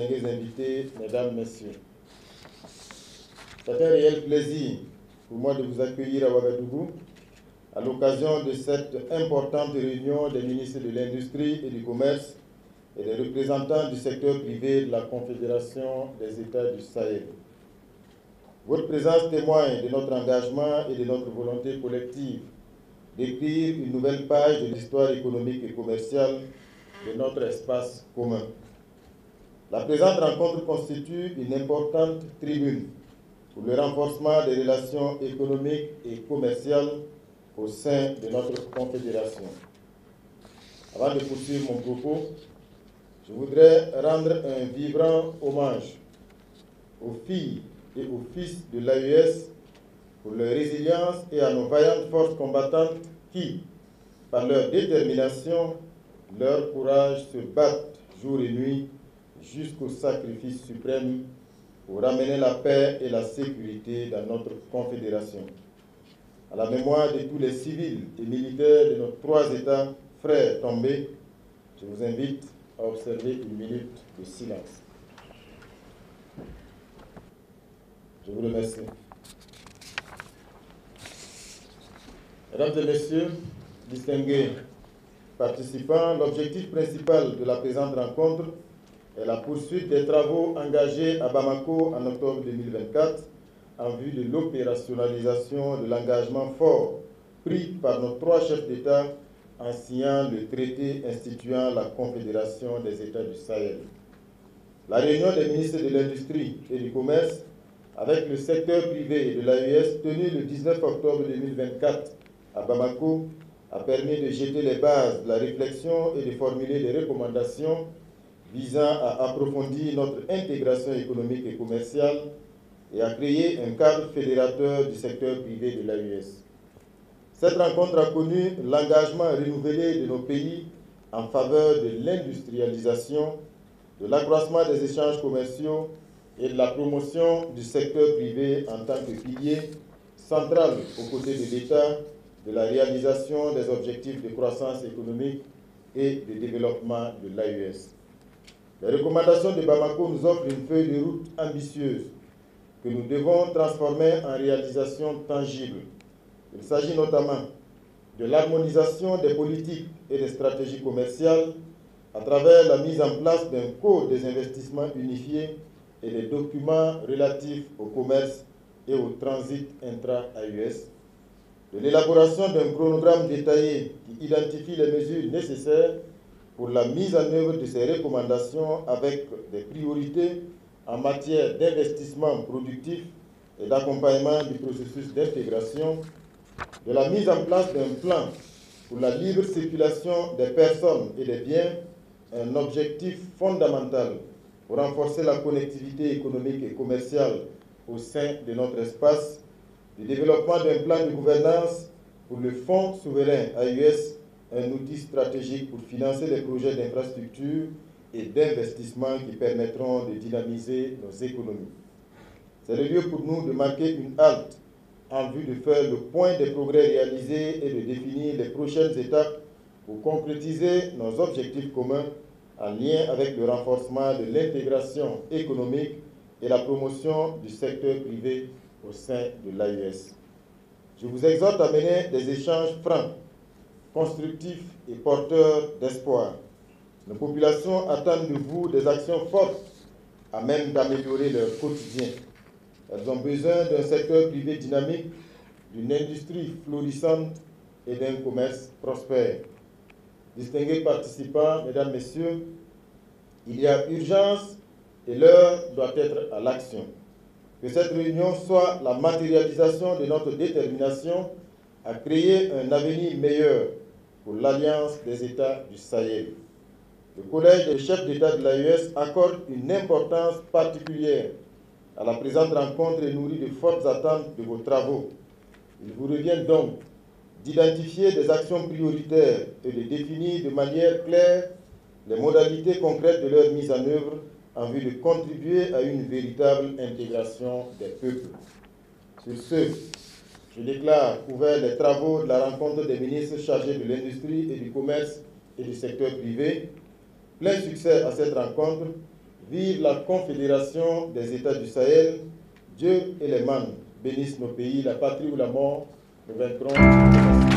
distingués invités, mesdames, messieurs. C'est un réel plaisir pour moi de vous accueillir à Ouagadougou à l'occasion de cette importante réunion des ministres de l'Industrie et du Commerce et des représentants du secteur privé de la Confédération des États du Sahel. Votre présence témoigne de notre engagement et de notre volonté collective d'écrire une nouvelle page de l'histoire économique et commerciale de notre espace commun. La présente rencontre constitue une importante tribune pour le renforcement des relations économiques et commerciales au sein de notre confédération. Avant de poursuivre mon propos, je voudrais rendre un vibrant hommage aux filles et aux fils de l'AES pour leur résilience et à nos vaillantes forces combattantes qui, par leur détermination, leur courage, se battent jour et nuit jusqu'au sacrifice suprême pour ramener la paix et la sécurité dans notre confédération. À la mémoire de tous les civils et militaires de nos 3 États frères tombés, je vous invite à observer une minute de silence. Je vous remercie. Mesdames et messieurs, distingués participants, l'objectif principal de la présente rencontre est la poursuite des travaux engagés à Bamako en octobre 2024 en vue de l'opérationnalisation de l'engagement fort pris par nos 3 chefs d'État en signant le traité instituant la Confédération des États du Sahel. La réunion des ministres de l'Industrie et du Commerce avec le secteur privé et de l'AES tenue le 19 octobre 2024 à Bamako a permis de jeter les bases de la réflexion et de formuler des recommandations visant à approfondir notre intégration économique et commerciale et à créer un cadre fédérateur du secteur privé de l'AES. Cette rencontre a connu l'engagement renouvelé de nos pays en faveur de l'industrialisation, de l'accroissement des échanges commerciaux et de la promotion du secteur privé en tant que pilier central aux côtés de l'État de la réalisation des objectifs de croissance économique et de développement de l'AES. Les recommandations de Bamako nous offrent une feuille de route ambitieuse que nous devons transformer en réalisation tangible. Il s'agit notamment de l'harmonisation des politiques et des stratégies commerciales à travers la mise en place d'un code des investissements unifié et des documents relatifs au commerce et au transit intra-AES, de l'élaboration d'un chronogramme détaillé qui identifie les mesures nécessaires pour la mise en œuvre de ces recommandations avec des priorités en matière d'investissement productif et d'accompagnement du processus d'intégration, de la mise en place d'un plan pour la libre circulation des personnes et des biens, un objectif fondamental pour renforcer la connectivité économique et commerciale au sein de notre espace, du développement d'un plan de gouvernance pour le Fonds souverain AES, un outil stratégique pour financer les projets d'infrastructure et d'investissement qui permettront de dynamiser nos économies. C'est le lieu pour nous de marquer une halte en vue de faire le point des progrès réalisés et de définir les prochaines étapes pour concrétiser nos objectifs communs en lien avec le renforcement de l'intégration économique et la promotion du secteur privé au sein de l'AES. Je vous exhorte à mener des échanges francs, constructifs et porteurs d'espoir. Nos populations attendent de vous des actions fortes à même d'améliorer leur quotidien. Elles ont besoin d'un secteur privé dynamique, d'une industrie florissante et d'un commerce prospère. Distingués participants, mesdames, messieurs, il y a urgence et l'heure doit être à l'action. Que cette réunion soit la matérialisation de notre détermination à créer un avenir meilleur pour l'Alliance des États du Sahel. Le Collège des chefs d'État de l'AES accorde une importance particulière à la présente rencontre et nourrit de fortes attentes de vos travaux. Il vous revient donc d'identifier des actions prioritaires et de définir de manière claire les modalités concrètes de leur mise en œuvre en vue de contribuer à une véritable intégration des peuples. Sur ce, je déclare ouverts les travaux de la rencontre des ministres chargés de l'industrie et du commerce et du secteur privé. Plein succès à cette rencontre. Vive la Confédération des États du Sahel. Dieu et les man bénissent nos pays, la patrie ou la mort. Nous vaincrons.